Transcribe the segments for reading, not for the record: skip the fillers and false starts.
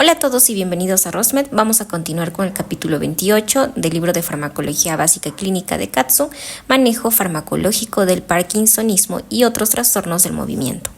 Hola a todos y bienvenidos a ROSMED. Vamos a continuar con el capítulo 28 del libro de Farmacología Básica y Clínica de Katsu, Manejo farmacológico del parkinsonismo y otros trastornos del movimiento.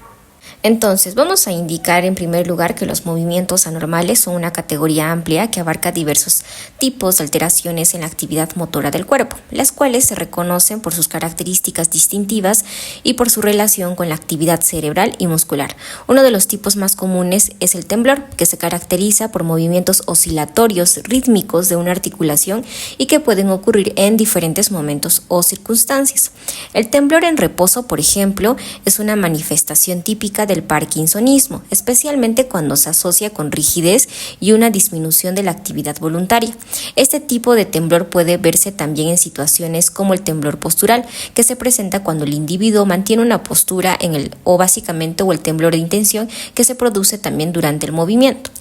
Entonces, vamos a indicar en primer lugar que los movimientos anormales son una categoría amplia que abarca diversos tipos de alteraciones en la actividad motora del cuerpo, las cuales se reconocen por sus características distintivas y por su relación con la actividad cerebral y muscular. Uno de los tipos más comunes es el temblor, que se caracteriza por movimientos oscilatorios rítmicos de una articulación y que pueden ocurrir en diferentes momentos o circunstancias. El temblor en reposo, por ejemplo, es una manifestación típica del parkinsonismo, especialmente cuando se asocia con rigidez y una disminución de la actividad voluntaria. Este tipo de temblor puede verse también en situaciones como el temblor postural, que se presenta cuando el individuo mantiene una postura o el temblor de intención, que se produce también durante el movimiento.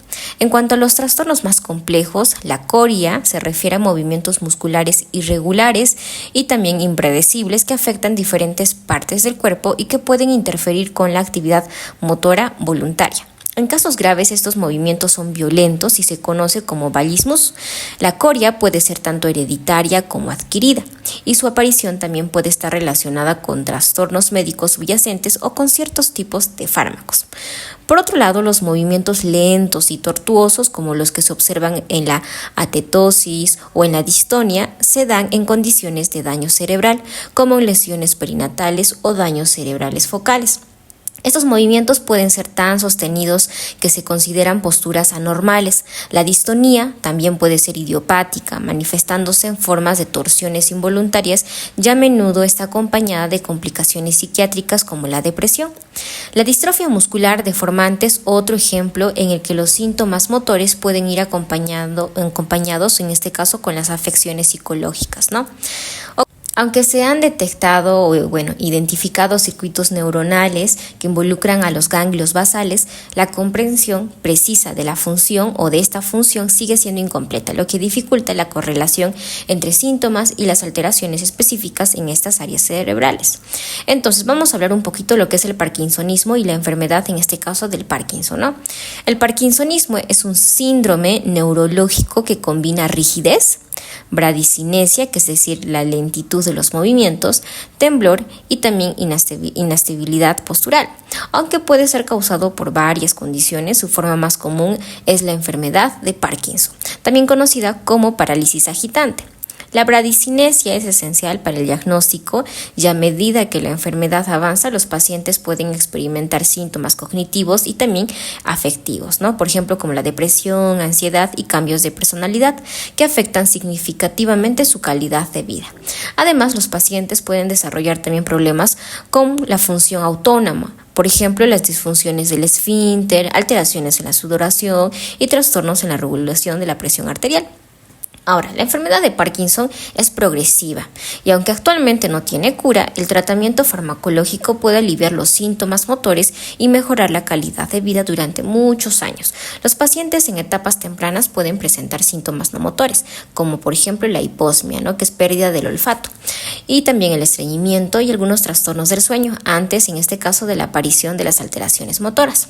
En cuanto a los trastornos más complejos, la coria se refiere a movimientos musculares irregulares y también impredecibles que afectan diferentes partes del cuerpo y que pueden interferir con la actividad motora voluntaria. En casos graves, estos movimientos son violentos y se conoce como vallismos. La coria puede ser tanto hereditaria como adquirida, y su aparición también puede estar relacionada con trastornos médicos subyacentes o con ciertos tipos de fármacos. Por otro lado, los movimientos lentos y tortuosos, como los que se observan en la atetosis o en la distonia, se dan en condiciones de daño cerebral, como en lesiones perinatales o daños cerebrales focales. Estos movimientos pueden ser tan sostenidos que se consideran posturas anormales. La distonía también puede ser idiopática, manifestándose en formas de torsiones involuntarias y a menudo está acompañada de complicaciones psiquiátricas como la depresión. La distrofia muscular deformante es otro ejemplo en el que los síntomas motores pueden ir acompañados, en este caso, con las afecciones psicológicas, ¿no? Aunque se han detectado identificado circuitos neuronales que involucran a los ganglios basales, la comprensión precisa de la función o de esta función sigue siendo incompleta, lo que dificulta la correlación entre síntomas y las alteraciones específicas en estas áreas cerebrales. Entonces, vamos a hablar un poquito de lo que es el parkinsonismo y la enfermedad, en este caso del Parkinson, ¿no? El parkinsonismo es un síndrome neurológico que combina rigidez, bradicinesia, que es decir, la lentitud de los movimientos, temblor y también inestabilidad postural. Aunque puede ser causado por varias condiciones, su forma más común es la enfermedad de Parkinson, también conocida como parálisis agitante. La bradicinesia es esencial para el diagnóstico y a medida que la enfermedad avanza, los pacientes pueden experimentar síntomas cognitivos y también afectivos, ¿no? Por ejemplo, como la depresión, ansiedad y cambios de personalidad que afectan significativamente su calidad de vida. Además, los pacientes pueden desarrollar también problemas con la función autónoma. Por ejemplo, las disfunciones del esfínter, alteraciones en la sudoración y trastornos en la regulación de la presión arterial. Ahora, la enfermedad de Parkinson es progresiva y aunque actualmente no tiene cura, el tratamiento farmacológico puede aliviar los síntomas motores y mejorar la calidad de vida durante muchos años. Los pacientes en etapas tempranas pueden presentar síntomas no motores, como por ejemplo la hiposmia, ¿no? Que es pérdida del olfato, y también el estreñimiento y algunos trastornos del sueño, antes en este caso de la aparición de las alteraciones motoras.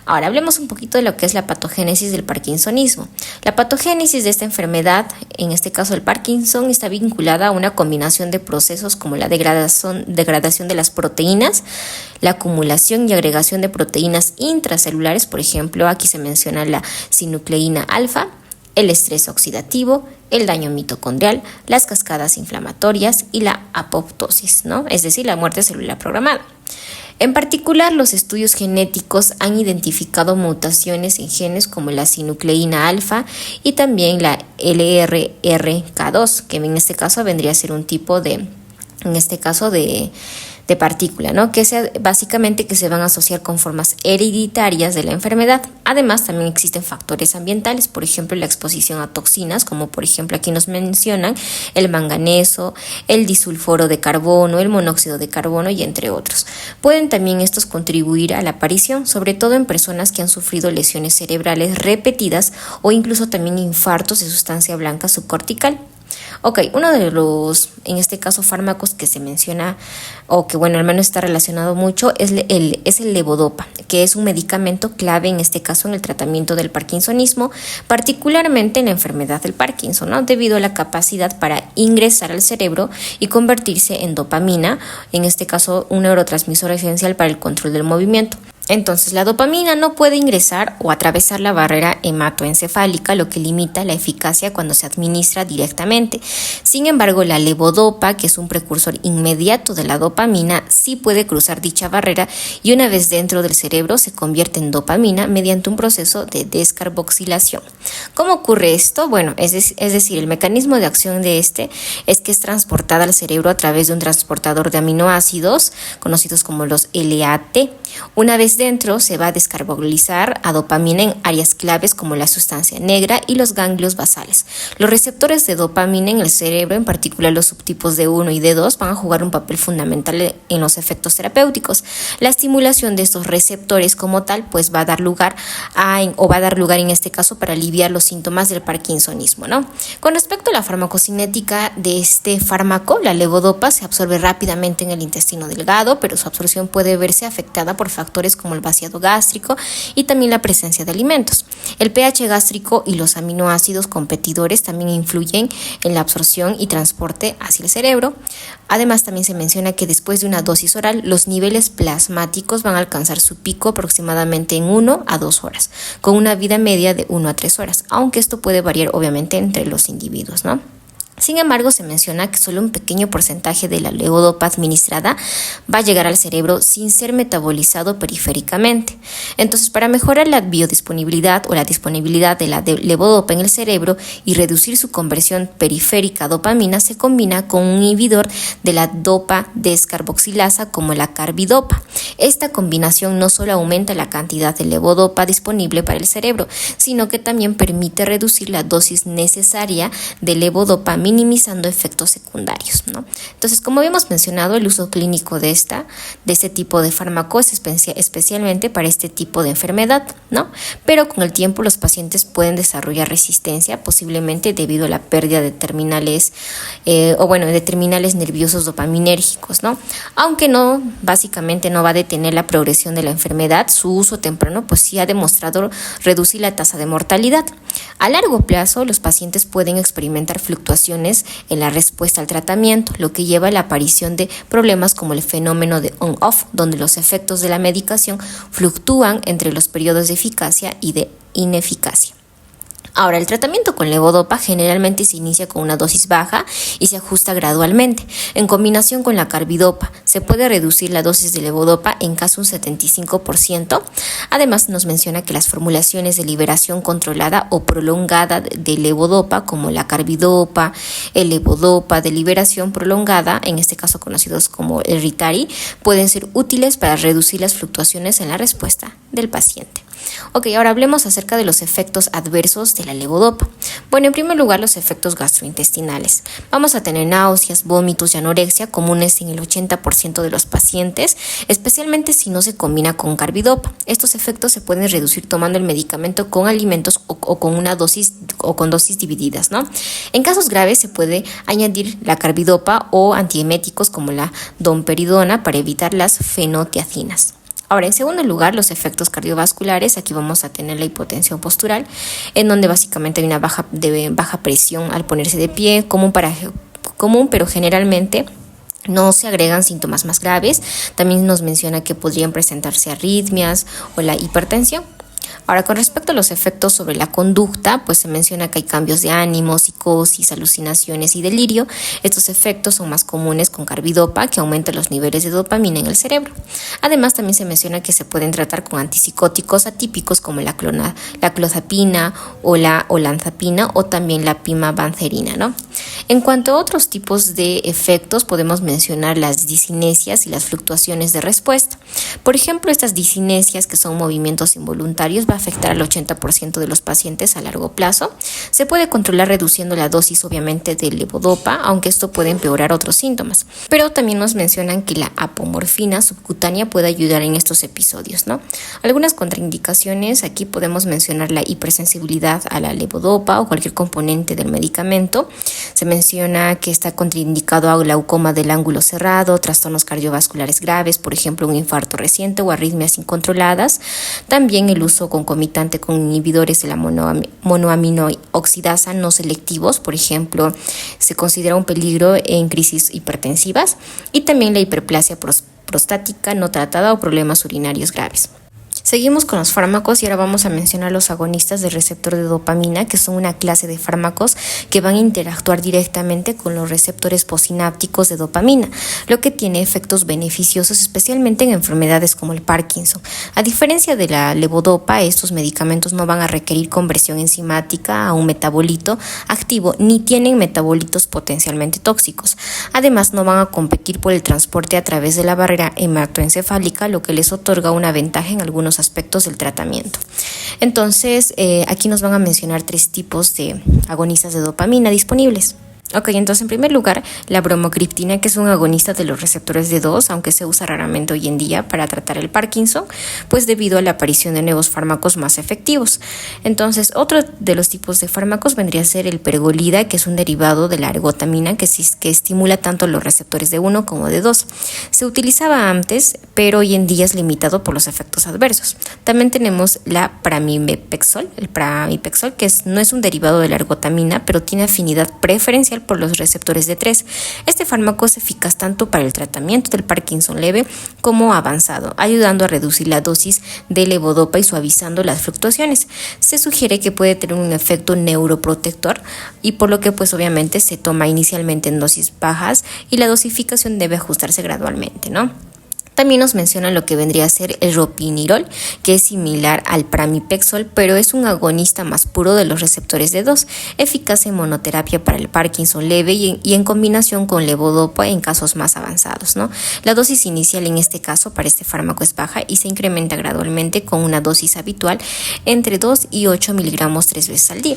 Ahora, hablemos un poquito de lo que es la patogénesis del parkinsonismo. La patogénesis de esta enfermedad, en este caso el Parkinson, está vinculada a una combinación de procesos como la degradación de las proteínas, la acumulación y agregación de proteínas intracelulares, por ejemplo, aquí se menciona la sinucleína alfa, el estrés oxidativo, el daño mitocondrial, las cascadas inflamatorias y la apoptosis, ¿no? Es decir, la muerte celular programada. En particular, los estudios genéticos han identificado mutaciones en genes como la sinucleína alfa y también la LRRK2, que en este caso vendría a ser un tipo de partícula, ¿no? Básicamente que se van a asociar con formas hereditarias de la enfermedad. Además, también existen factores ambientales, por ejemplo, la exposición a toxinas, como por ejemplo aquí nos mencionan el manganeso, el disulfuro de carbono, el monóxido de carbono y entre otros. Pueden también estos contribuir a la aparición, sobre todo en personas que han sufrido lesiones cerebrales repetidas o incluso también infartos de sustancia blanca subcortical. Ok, uno de los, en este caso, fármacos que se menciona, o que bueno, al menos está relacionado mucho, es el levodopa, que es un medicamento clave en este caso en el tratamiento del parkinsonismo, particularmente en la enfermedad del Parkinson, ¿no? Debido a la capacidad para ingresar al cerebro y convertirse en dopamina, en este caso un neurotransmisor esencial para el control del movimiento. Entonces, la dopamina no puede ingresar o atravesar la barrera hematoencefálica, lo que limita la eficacia cuando se administra directamente. Sin embargo, la levodopa, que es un precursor inmediato de la dopamina, sí puede cruzar dicha barrera y una vez dentro del cerebro se convierte en dopamina mediante un proceso de descarboxilación. ¿Cómo ocurre esto? Bueno, es decir, el mecanismo de acción de este es que es transportada al cerebro a través de un transportador de aminoácidos, conocidos como los LAT. Una vez dentro se va a descarboxilizar a dopamina en áreas claves como la sustancia negra y los ganglios basales. Los receptores de dopamina en el cerebro, en particular los subtipos D1 y D2, van a jugar un papel fundamental en los efectos terapéuticos. La estimulación de estos receptores como tal pues va a dar lugar en este caso para aliviar los síntomas del parkinsonismo, ¿no? Con respecto a la farmacocinética de este fármaco, la levodopa se absorbe rápidamente en el intestino delgado, pero su absorción puede verse afectada por factores como el vaciado gástrico y también la presencia de alimentos. El pH gástrico y los aminoácidos competidores también influyen en la absorción y transporte hacia el cerebro. Además, también se menciona que después de una dosis oral, los niveles plasmáticos van a alcanzar su pico aproximadamente en 1 a 2 horas, con una vida media de 1 a 3 horas, aunque esto puede variar obviamente entre los individuos, ¿no? Sin embargo, se menciona que solo un pequeño porcentaje de la levodopa administrada va a llegar al cerebro sin ser metabolizado periféricamente. Entonces, para mejorar la biodisponibilidad o la disponibilidad de la levodopa en el cerebro y reducir su conversión periférica a dopamina, se combina con un inhibidor de la dopa descarboxilasa como la carbidopa. Esta combinación no solo aumenta la cantidad de levodopa disponible para el cerebro, sino que también permite reducir la dosis necesaria de levodopa, minimizando efectos secundarios, ¿no? Entonces, como habíamos mencionado, el uso clínico de este tipo de fármaco es especialmente para este tipo de enfermedad, ¿no? Pero con el tiempo los pacientes pueden desarrollar resistencia, posiblemente debido a la pérdida de terminales nerviosos dopaminérgicos, ¿no? Aunque básicamente no va a detener la progresión de la enfermedad, su uso temprano pues sí ha demostrado reducir la tasa de mortalidad. A largo plazo, los pacientes pueden experimentar fluctuaciones en la respuesta al tratamiento, lo que lleva a la aparición de problemas como el fenómeno de on-off, donde los efectos de la medicación fluctúan entre los periodos de eficacia y de ineficacia. Ahora, el tratamiento con levodopa generalmente se inicia con una dosis baja y se ajusta gradualmente. En combinación con la carbidopa, se puede reducir la dosis de levodopa en casi un 75%. Además, nos menciona que las formulaciones de liberación controlada o prolongada de levodopa, como la carbidopa, el levodopa de liberación prolongada, en este caso conocidos como el Ritari, pueden ser útiles para reducir las fluctuaciones en la respuesta del paciente. Ok, ahora hablemos acerca de los efectos adversos de la levodopa. Bueno, en primer lugar, los efectos gastrointestinales. Vamos a tener náuseas, vómitos y anorexia comunes en el 80% de los pacientes, especialmente si no se combina con carbidopa. Estos efectos se pueden reducir tomando el medicamento con alimentos o con una dosis o con dosis divididas, ¿no? En casos graves se puede añadir la carbidopa o antieméticos como la domperidona para evitar las fenotiacinas. Ahora, en segundo lugar, los efectos cardiovasculares. Aquí vamos a tener la hipotensión postural, en donde básicamente hay una baja presión al ponerse de pie, común, pero generalmente no se agregan síntomas más graves. También nos menciona que podrían presentarse arritmias o la hipertensión. Ahora, con respecto a los efectos sobre la conducta, pues se menciona que hay cambios de ánimo, psicosis, alucinaciones y delirio. Estos efectos son más comunes con carbidopa, que aumenta los niveles de dopamina en el cerebro. Además, también se menciona que se pueden tratar con antipsicóticos atípicos como la clozapina o la olanzapina o también la pimavanserina, ¿no? En cuanto a otros tipos de efectos, podemos mencionar las discinesias y las fluctuaciones de respuesta. Por ejemplo, estas discinesias, que son movimientos involuntarios, va a afectar al 80% de los pacientes a largo plazo. Se puede controlar reduciendo la dosis, obviamente, de levodopa, aunque esto puede empeorar otros síntomas. Pero también nos mencionan que la apomorfina subcutánea puede ayudar en estos episodios, ¿no? Algunas contraindicaciones, aquí podemos mencionar la hipersensibilidad a la levodopa o cualquier componente del medicamento. Se menciona menciona que está contraindicado a glaucoma del ángulo cerrado, trastornos cardiovasculares graves, por ejemplo, un infarto reciente o arritmias incontroladas. También el uso concomitante con inhibidores de la monoaminoxidasa no selectivos, por ejemplo, se considera un peligro en crisis hipertensivas. Y también la hiperplasia prostática no tratada o problemas urinarios graves. Seguimos con los fármacos y ahora vamos a mencionar los agonistas del receptor de dopamina, que son una clase de fármacos que van a interactuar directamente con los receptores posinápticos de dopamina, lo que tiene efectos beneficiosos especialmente en enfermedades como el Parkinson. A diferencia de la levodopa, estos medicamentos no van a requerir conversión enzimática a un metabolito activo ni tienen metabolitos potencialmente tóxicos. Además, no van a competir por el transporte a través de la barrera hematoencefálica, lo que les otorga una ventaja en algunos aspectos del tratamiento. Entonces, aquí nos van a mencionar 3 tipos de agonistas de dopamina disponibles. Ok, entonces en primer lugar, la bromocriptina, que es un agonista de los receptores D2, aunque se usa raramente hoy en día para tratar el Parkinson, pues debido a la aparición de nuevos fármacos más efectivos. Entonces, otro de los tipos de fármacos vendría a ser el pergolida, que es un derivado de la ergotamina que estimula tanto los receptores D1 como D2. Se utilizaba antes, pero hoy en día es limitado por los efectos adversos. También tenemos la pramipexol, que no es un derivado de la ergotamina, pero tiene afinidad preferencial por los receptores D3. Este fármaco es eficaz tanto para el tratamiento del Parkinson leve como avanzado, ayudando a reducir la dosis de levodopa y suavizando las fluctuaciones. Se sugiere que puede tener un efecto neuroprotector y por lo que pues obviamente se toma inicialmente en dosis bajas y la dosificación debe ajustarse gradualmente, ¿no? También nos mencionan lo que vendría a ser el ropinirol, que es similar al pramipexol, pero es un agonista más puro de los receptores D2, eficaz en monoterapia para el Parkinson leve y en combinación con levodopa en casos más avanzados, ¿no? La dosis inicial en este caso para este fármaco es baja y se incrementa gradualmente con una dosis habitual entre 2 y 8 miligramos 3 veces al día.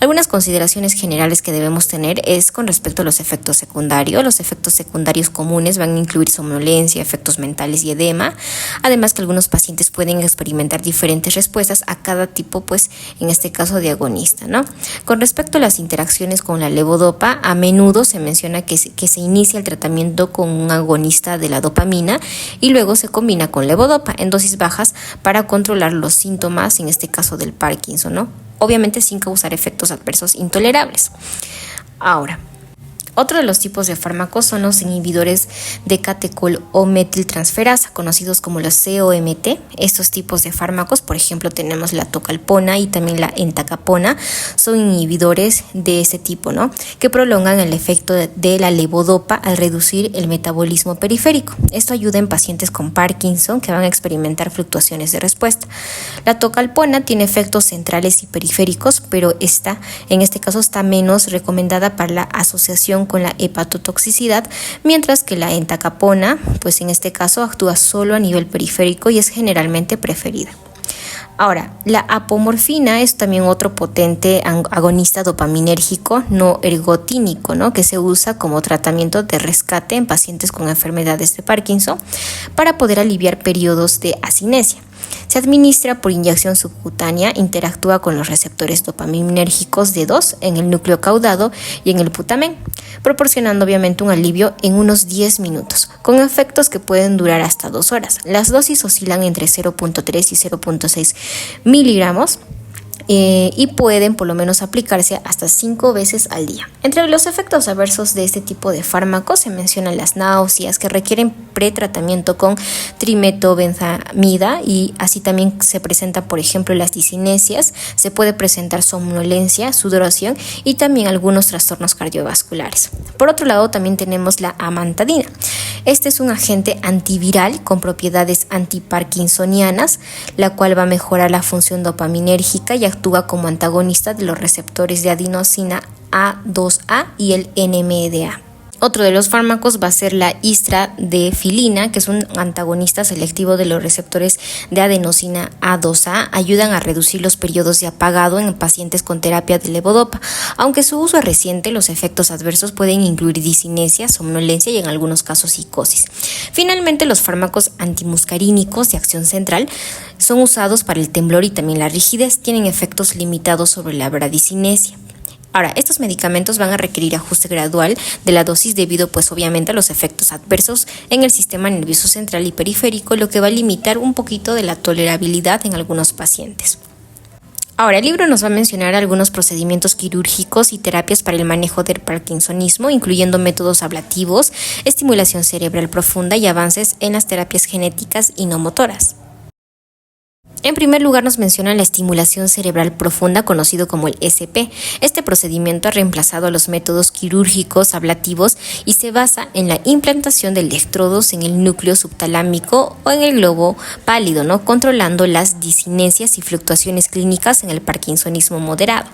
Algunas consideraciones generales que debemos tener es con respecto a los efectos secundarios. Los efectos secundarios comunes van a incluir somnolencia, efectos mentales y edema, además que algunos pacientes pueden experimentar diferentes respuestas a cada tipo, pues en este caso de agonista, ¿no? Con respecto a las interacciones con la levodopa, a menudo se menciona que se inicia el tratamiento con un agonista de la dopamina y luego se combina con levodopa en dosis bajas para controlar los síntomas, en este caso del Parkinson, ¿no? Obviamente sin causar efectos adversos intolerables. Ahora, otro de los tipos de fármacos son los inhibidores de catecol o metiltransferasa, conocidos como los COMT. Estos tipos de fármacos, por ejemplo, tenemos la tocalpona y también la entacapona, son inhibidores de ese tipo, ¿no? Que prolongan el efecto de la levodopa al reducir el metabolismo periférico. Esto ayuda en pacientes con Parkinson que van a experimentar fluctuaciones de respuesta. La tocalpona tiene efectos centrales y periféricos, pero en este caso está menos recomendada para la asociación con la hepatotoxicidad, mientras que la entacapona, pues en este caso actúa solo a nivel periférico y es generalmente preferida. Ahora, la apomorfina es también otro potente agonista dopaminérgico no ergotínico, ¿no? Que se usa como tratamiento de rescate en pacientes con enfermedades de Parkinson para poder aliviar periodos de asinesia. Se administra por inyección subcutánea, interactúa con los receptores dopaminérgicos D2 en el núcleo caudado y en el putamen, proporcionando obviamente un alivio en unos 10 minutos, con efectos que pueden durar hasta 2 horas. Las dosis oscilan entre 0.3 y 0.6 miligramos. Y pueden por lo menos aplicarse hasta 5 veces al día. Entre los efectos adversos de este tipo de fármacos se mencionan las náuseas que requieren pretratamiento con trimetobenzamida y así también se presenta, por ejemplo, las disinesias, se puede presentar somnolencia, sudoración y también algunos trastornos cardiovasculares. Por otro lado, también tenemos la amantadina. Este es un agente antiviral con propiedades antiparkinsonianas, la cual va a mejorar la función dopaminérgica y actúa como antagonista de los receptores de adenosina A2A y el NMDA. Otro de los fármacos va a ser la istradefilina, que es un antagonista selectivo de los receptores de adenosina A2A. Ayudan a reducir los periodos de apagado en pacientes con terapia de levodopa. Aunque su uso es reciente, los efectos adversos pueden incluir disinesia, somnolencia y en algunos casos psicosis. Finalmente, los fármacos antimuscarínicos de acción central son usados para el temblor y también la rigidez. Tienen efectos limitados sobre la bradicinesia. Ahora, estos medicamentos van a requerir ajuste gradual de la dosis debido pues obviamente a los efectos adversos en el sistema nervioso central y periférico, lo que va a limitar un poquito de la tolerabilidad en algunos pacientes. Ahora, el libro nos va a mencionar algunos procedimientos quirúrgicos y terapias para el manejo del parkinsonismo, incluyendo métodos ablativos, estimulación cerebral profunda y avances en las terapias genéticas y no motoras. En primer lugar nos menciona la estimulación cerebral profunda, conocido como el SP. Este procedimiento ha reemplazado a los métodos quirúrgicos ablativos y se basa en la implantación de electrodos en el núcleo subtalámico o en el globo pálido, controlando las disinencias y fluctuaciones clínicas en el parkinsonismo moderado.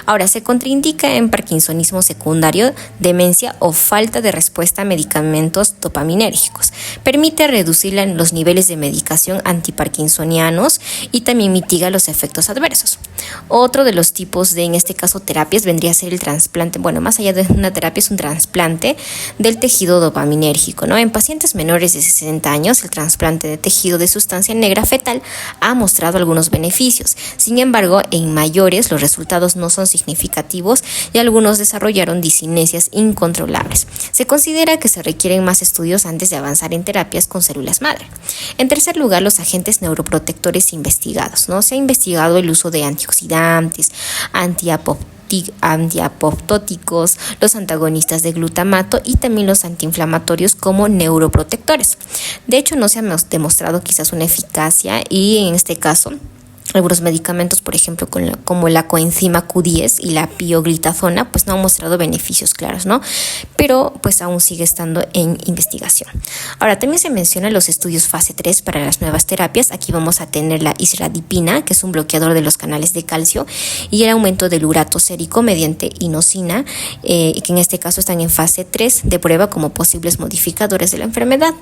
Ahora, se contraindica en parkinsonismo secundario, demencia o falta de respuesta a medicamentos dopaminérgicos. Permite reducir los niveles de medicación antiparkinsonianos y también mitiga los efectos adversos. Otro de los tipos de, en este caso, terapias vendría a ser el trasplante, más allá de una terapia es un trasplante del tejido dopaminérgico, En pacientes menores de 60 años, el trasplante de tejido de sustancia negra fetal ha mostrado algunos beneficios. Sin embargo, en mayores los resultados no son significativos y algunos desarrollaron disinesias incontrolables. Se considera que se requieren más estudios antes de avanzar en terapias con células madre. En tercer lugar, los agentes neuroprotectores investigados, Se ha investigado el uso de antioxidantes, antiapoptóticos, los antagonistas de glutamato y también los antiinflamatorios como neuroprotectores. De hecho, no se ha demostrado quizás una eficacia y en este caso algunos medicamentos, por ejemplo, como la coenzima Q10 y la pioglitazona, pues no han mostrado beneficios claros, Pero pues aún sigue estando en investigación. Ahora, también se mencionan los estudios fase 3 para las nuevas terapias. Aquí vamos a tener la isradipina, que es un bloqueador de los canales de calcio, y el aumento del urato sérico mediante inosina, y que en este caso están en fase 3 de prueba como posibles modificadores de la enfermedad,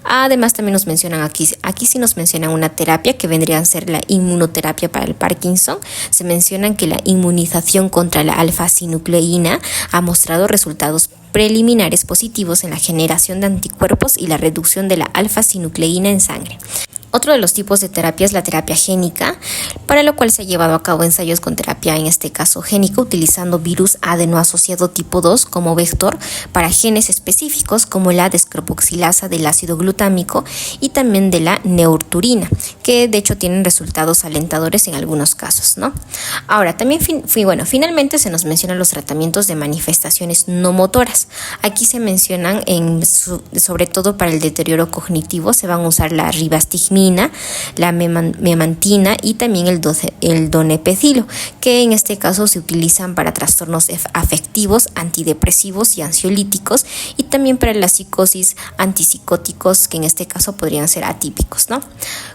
Además, también nos mencionan aquí sí nos mencionan una terapia que vendría a ser la inmunoterapia para el Parkinson. Se mencionan que la inmunización contra la alfa-sinucleína ha mostrado resultados preliminares positivos en la generación de anticuerpos y la reducción de la alfa-sinucleína en sangre. Otro de los tipos de terapia es la terapia génica, para lo cual se ha llevado a cabo ensayos con terapia, en este caso génica, utilizando virus adenoasociado tipo 2 como vector para genes específicos como la descarboxilasa del ácido glutámico y también de la neurturina, que de hecho tienen resultados alentadores en algunos casos, Ahora, también finalmente se nos mencionan los tratamientos de manifestaciones no motoras. Aquí se mencionan sobre todo para el deterioro cognitivo, se van a usar la ribastigmina, la memantina y también el donepezilo, que en este caso se utilizan para trastornos afectivos, antidepresivos y ansiolíticos, y también para la psicosis, antipsicóticos, que en este caso podrían ser atípicos,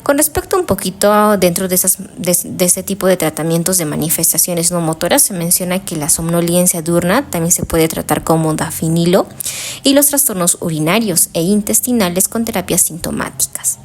Con respecto un poquito dentro de este tipo de tratamientos de manifestaciones no motoras, se menciona que la somnolencia diurna también se puede tratar con modafinilo y los trastornos urinarios e intestinales con terapias sintomáticas.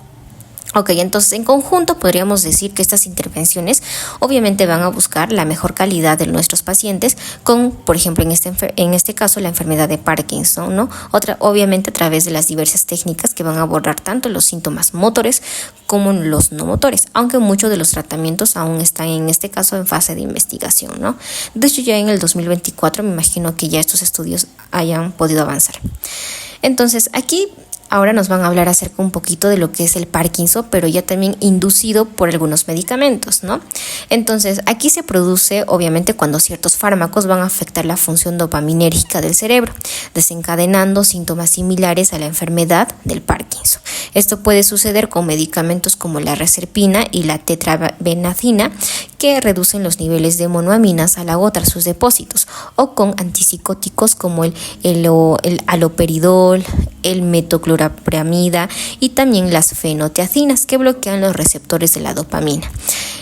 Ok, entonces en conjunto podríamos decir que estas intervenciones obviamente van a buscar la mejor calidad de nuestros pacientes con, por ejemplo, en este caso, la enfermedad de Parkinson, Otra, obviamente a través de las diversas técnicas que van a abordar tanto los síntomas motores como los no motores, aunque muchos de los tratamientos aún están en este caso en fase de investigación, De hecho, ya en el 2024 me imagino que ya estos estudios hayan podido avanzar. Entonces, aquí ahora nos van a hablar acerca un poquito de lo que es el Parkinson, pero ya también inducido por algunos medicamentos, Entonces, aquí se produce obviamente cuando ciertos fármacos van a afectar la función dopaminérgica del cerebro, desencadenando síntomas similares a la enfermedad del Parkinson. Esto puede suceder con medicamentos como la reserpina y la tetrabenazina, que reducen los niveles de monoaminas al agotar sus depósitos, o con antipsicóticos como el haloperidol, el metoclopramida y también las fenotiazinas, que bloquean los receptores de la dopamina.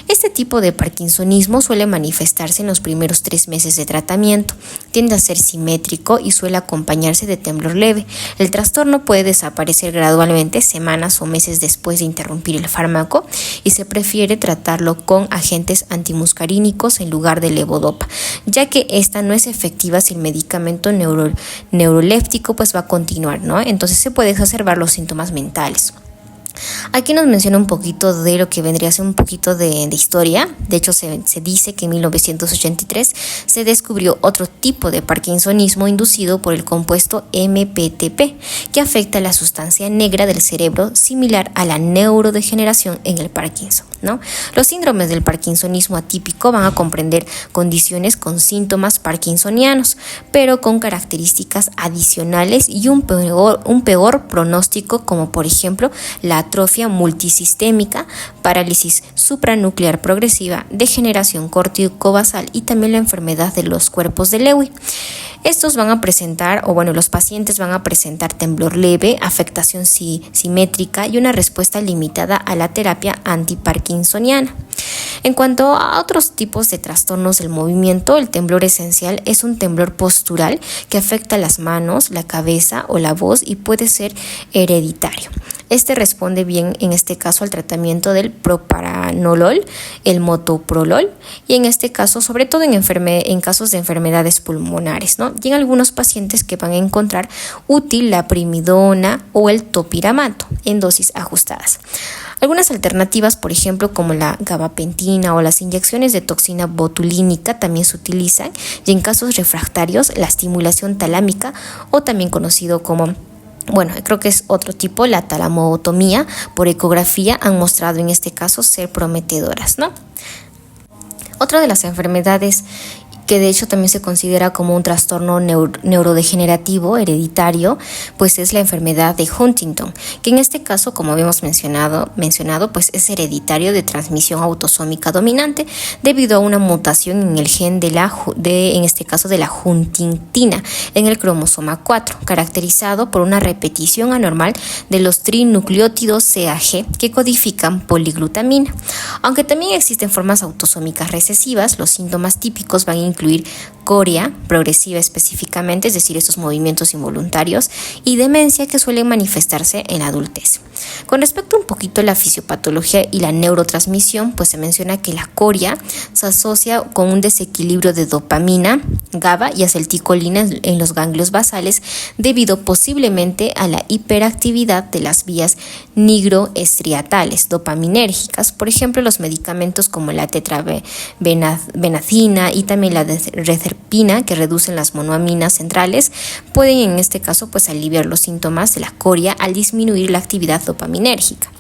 Este tipo de parkinsonismo suele manifestarse en los primeros 3 meses de tratamiento, tiende a ser simétrico y suele acompañarse de temblor leve. El trastorno puede desaparecer gradualmente semanas o meses después de interrumpir el fármaco y se prefiere tratarlo con agentes antimuscarínicos en lugar de levodopa, ya que esta no es efectiva si el medicamento neuroléptico pues va a continuar, Entonces se pueden exacerbar los síntomas mentales. Aquí nos menciona un poquito de lo que vendría a ser un poquito de historia. De hecho, se dice que en 1983 se descubrió otro tipo de parkinsonismo inducido por el compuesto MPTP, que afecta la sustancia negra del cerebro, similar a la neurodegeneración en el Parkinson, ¿no? Los síndromes del parkinsonismo atípico van a comprender condiciones con síntomas parkinsonianos, pero con características adicionales y un peor pronóstico, como por ejemplo la atrofia multisistémica, parálisis supranuclear progresiva, degeneración córtico-basal y también la enfermedad de los cuerpos de Lewy. Estos van a presentar, los pacientes van a presentar temblor leve, afectación simétrica y una respuesta limitada a la terapia antiparkinsoniana. En cuanto a otros tipos de trastornos del movimiento, el temblor esencial es un temblor postural que afecta las manos, la cabeza o la voz y puede ser hereditario. Este responde bien en este caso al tratamiento del propranolol, el metoprolol y en este caso sobre todo en casos de enfermedades pulmonares, ¿no? Y en algunos pacientes que van a encontrar útil la primidona o el topiramato en dosis ajustadas. Algunas alternativas, por ejemplo, como la gabapentina o las inyecciones de toxina botulínica también se utilizan, y en casos refractarios la estimulación talámica o también conocido como creo que es otro tipo, la talamotomía por ecografía, han mostrado en este caso ser prometedoras, ¿no? Otra de las enfermedades que de hecho también se considera como un trastorno neurodegenerativo hereditario, pues es la enfermedad de Huntington, que en este caso, como habíamos mencionado, pues es hereditario de transmisión autosómica dominante debido a una mutación en el gen en este caso de la huntingtina en el cromosoma 4, caracterizado por una repetición anormal de los trinucleótidos CAG que codifican poliglutamina. Aunque también existen formas autosómicas recesivas, los síntomas típicos van a incluir coria progresiva específicamente, es decir, estos movimientos involuntarios, y demencia que suelen manifestarse en la adultez. Con respecto un poquito a la fisiopatología y la neurotransmisión, pues se menciona que la coria se asocia con un desequilibrio de dopamina, GABA y acetilcolina en los ganglios basales debido posiblemente a la hiperactividad de las vías nigroestriatales dopaminérgicas, por ejemplo los medicamentos como la tetrabenazina y también la rezerpina, que reducen las monoaminas centrales, pueden en este caso pues aliviar los síntomas de la coria al disminuir la actividad dopaminérgica.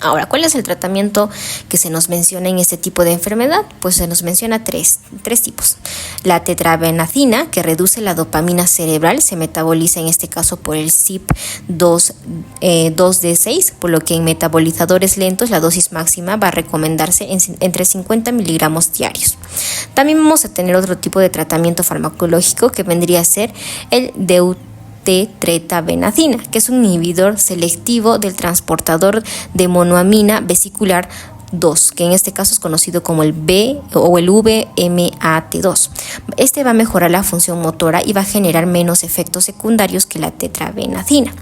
Ahora, ¿cuál es el tratamiento que se nos menciona en este tipo de enfermedad? Pues se nos menciona tres tipos. La tetrabenazina, que reduce la dopamina cerebral, se metaboliza en este caso por el CYP2D6, por lo que en metabolizadores lentos la dosis máxima va a recomendarse entre 50 miligramos diarios. También vamos a tener otro tipo de tratamiento farmacológico que vendría a ser el deutetrabenazina, que es un inhibidor selectivo del transportador de monoamina vesicular 2, que en este caso es conocido como el VMAT2. Este va a mejorar la función motora y va a generar menos efectos secundarios que la tetrabenazina.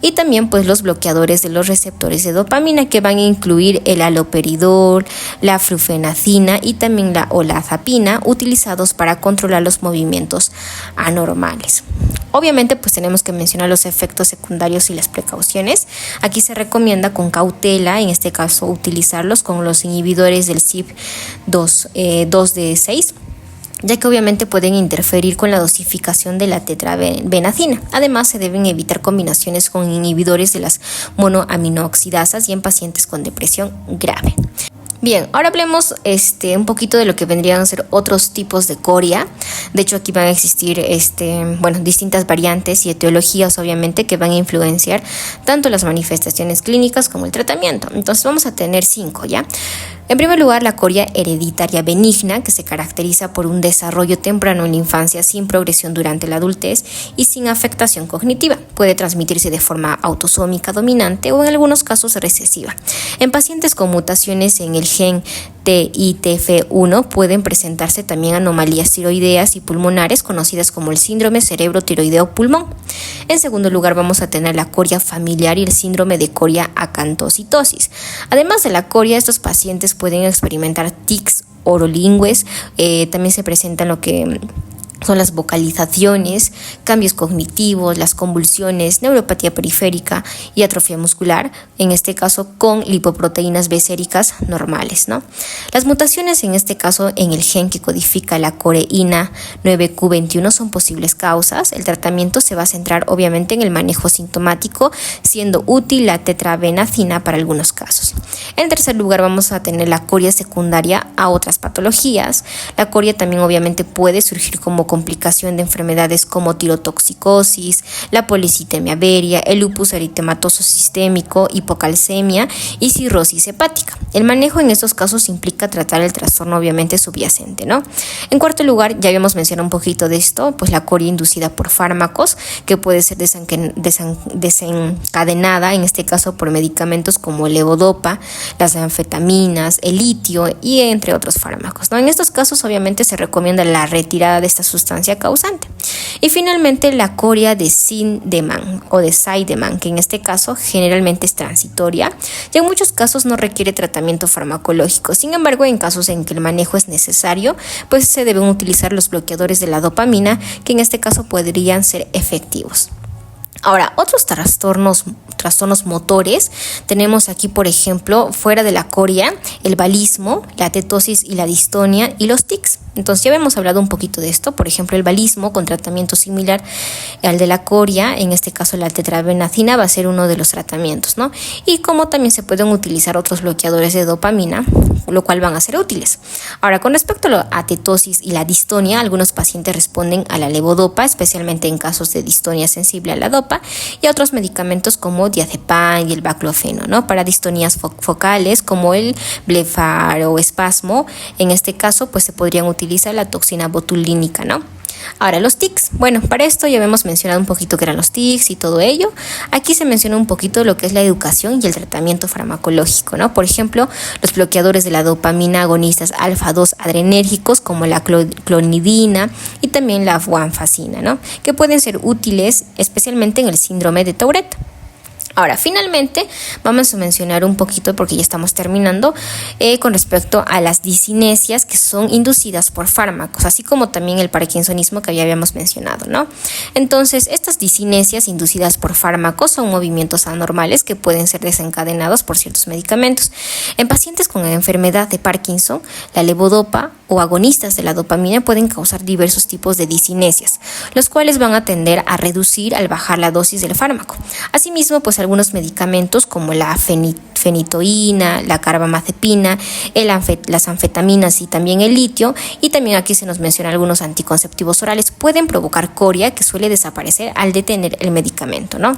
Y también pues los bloqueadores de los receptores de dopamina, que van a incluir el haloperidol, la flufenacina y también la olazapina, utilizados para controlar los movimientos anormales. Obviamente pues tenemos que mencionar los efectos secundarios y las precauciones. Aquí se recomienda con cautela, en este caso utilizarlos con los inhibidores del CYP2D6, ya que obviamente pueden interferir con la dosificación de la tetrabenazina. Además, se deben evitar combinaciones con inhibidores de las monoaminooxidasas y en pacientes con depresión grave. Bien, ahora hablemos un poquito de lo que vendrían a ser otros tipos de coria. De hecho, aquí van a existir distintas variantes y etiologías, obviamente, que van a influenciar tanto las manifestaciones clínicas como el tratamiento. Entonces, vamos a tener 5, ¿ya? En primer lugar, la coria hereditaria benigna, que se caracteriza por un desarrollo temprano en la infancia sin progresión durante la adultez y sin afectación cognitiva. Puede transmitirse de forma autosómica dominante o en algunos casos recesiva. En pacientes con mutaciones en el gen TITF1 pueden presentarse también anomalías tiroideas y pulmonares conocidas como el síndrome cerebro-tiroideo-pulmón. En segundo lugar, vamos a tener la coria familiar y el síndrome de coria acantocitosis. Además de la coria, estos pacientes pueden experimentar tics orolingües, también se presentan lo que son las vocalizaciones, cambios cognitivos, las convulsiones, neuropatía periférica y atrofia muscular, en este caso con lipoproteínas B séricas normales, ¿no? Las mutaciones, en este caso en el gen que codifica la coreína 9q21, son posibles causas. El tratamiento se va a centrar obviamente en el manejo sintomático, siendo útil la tetrabenazina para algunos casos. En tercer lugar vamos a tener la coria secundaria a otras patologías. La coria también obviamente puede surgir como complicación de enfermedades como tirotoxicosis, la policitemia veria, el lupus eritematoso sistémico, hipocalcemia y cirrosis hepática. El manejo en estos casos implica tratar el trastorno obviamente subyacente, ¿no? En cuarto lugar, ya habíamos mencionado un poquito de esto, pues la coria inducida por fármacos, que puede ser desencadenada, en este caso por medicamentos como el levodopa, las anfetaminas, el litio y entre otros fármacos, ¿no? En estos casos obviamente se recomienda la retirada de esta sustancia causante. Y finalmente la coria de Siedemann o de Siedemann, que en este caso generalmente es transitoria y en muchos casos no requiere tratamiento farmacológico. Sin embargo, en casos en que el manejo es necesario, pues se deben utilizar los bloqueadores de la dopamina, que en este caso podrían ser efectivos. Ahora, otros trastornos motores, tenemos aquí, por ejemplo, fuera de la coria, el balismo, la tetosis y la distonia y los tics. Entonces ya habíamos hablado un poquito de esto, por ejemplo el balismo con tratamiento similar al de la coria, en este caso la tetrabenazina va a ser uno de los tratamientos, ¿no? Y como también se pueden utilizar otros bloqueadores de dopamina, lo cual van a ser útiles. Ahora, con respecto a tetosis y la distonia, algunos pacientes responden a la levodopa, especialmente en casos de distonia sensible a la dopa, y a otros medicamentos como diazepam y el baclofeno, ¿no? Para distonías focales como el blefaroespasmo, en este caso pues se podrían utilizar la toxina botulínica, ¿no? Ahora, los tics. Bueno, para esto ya habíamos mencionado un poquito qué eran los tics y todo ello. Aquí se menciona un poquito lo que es la educación y el tratamiento farmacológico, ¿no? Por ejemplo, los bloqueadores de la dopamina agonistas alfa-2 adrenérgicos como la clonidina y también la guanfacina, ¿no? Que pueden ser útiles especialmente en el síndrome de Tourette. Ahora, finalmente, vamos a mencionar un poquito, porque ya estamos terminando, con respecto a las discinesias que son inducidas por fármacos, así como también el parkinsonismo que ya habíamos mencionado, ¿no? Entonces, estas discinesias inducidas por fármacos son movimientos anormales que pueden ser desencadenados por ciertos medicamentos. En pacientes con enfermedad de Parkinson, la levodopa o agonistas de la dopamina pueden causar diversos tipos de discinesias, los cuales van a tender a reducir al bajar la dosis del fármaco. Asimismo, pues algunos medicamentos como la fenitoína, la carbamazepina, las anfetaminas y también el litio, y también aquí se nos menciona algunos anticonceptivos orales, pueden provocar coria que suele desaparecer al detener el medicamento, ¿no?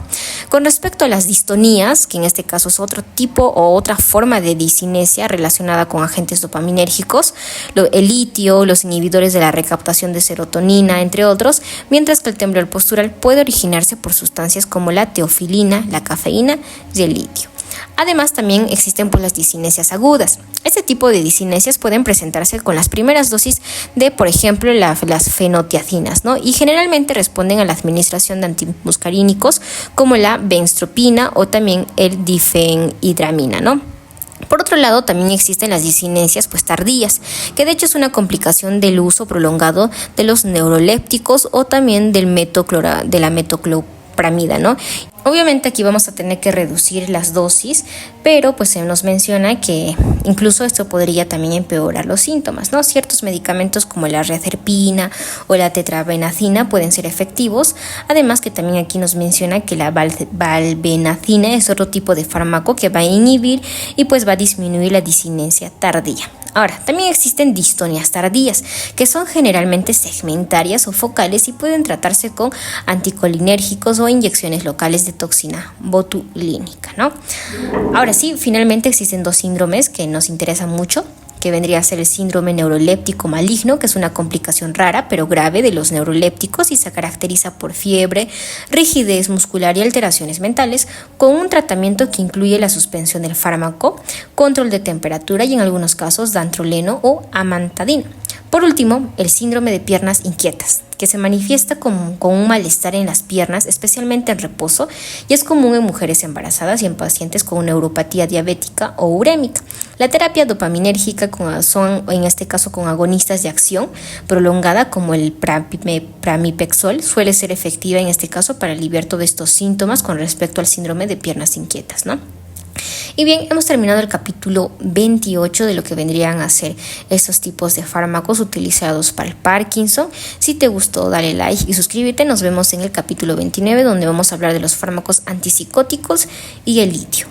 Con respecto a las distonías, que en este caso es otro tipo o otra forma de discinesia relacionada con agentes dopaminérgicos, el litio, los inhibidores de la recaptación de serotonina, entre otros, mientras que el temblor postural puede originarse por sustancias como la teofilina, la cafeína y el litio. Además, también existen las discinesias agudas. Este tipo de discinesias pueden presentarse con las primeras dosis de, por ejemplo, las fenotiacinas, ¿no? Y generalmente responden a la administración de antimuscarínicos como la benztropina o también el difenhidramina, ¿no? Por otro lado, también existen las discinesias tardías, que de hecho es una complicación del uso prolongado de los neurolépticos o también de la metoclopramida, ¿no? Obviamente aquí vamos a tener que reducir las dosis, pero pues se nos menciona que incluso esto podría también empeorar los síntomas, ¿no? Ciertos medicamentos como la riaterpina o la tetrabenazina pueden ser efectivos, además que también aquí nos menciona que la valbenazina es otro tipo de fármaco que va a inhibir y pues va a disminuir la discinesia tardía. Ahora, también existen distonias tardías, que son generalmente segmentarias o focales y pueden tratarse con anticolinérgicos o inyecciones locales de toxina botulínica, ¿no? Ahora sí, finalmente existen dos síndromes que nos interesan mucho, que vendría a ser el síndrome neuroléptico maligno, que es una complicación rara pero grave de los neurolépticos y se caracteriza por fiebre, rigidez muscular y alteraciones mentales, con un tratamiento que incluye la suspensión del fármaco, control de temperatura y en algunos casos dantroleno o amantadina. Por último, el síndrome de piernas inquietas, que se manifiesta con un malestar en las piernas, especialmente en reposo, y es común en mujeres embarazadas y en pacientes con neuropatía diabética o urémica. La terapia dopaminérgica son, en este caso, con agonistas de acción prolongada como el pramipexol, suele ser efectiva en este caso para aliviar todos estos síntomas con respecto al síndrome de piernas inquietas, ¿no? Y bien, hemos terminado el capítulo 28 de lo que vendrían a ser estos tipos de fármacos utilizados para el Parkinson. Si te gustó, dale like y suscríbete. Nos vemos en el capítulo 29, donde vamos a hablar de los fármacos antipsicóticos y el litio.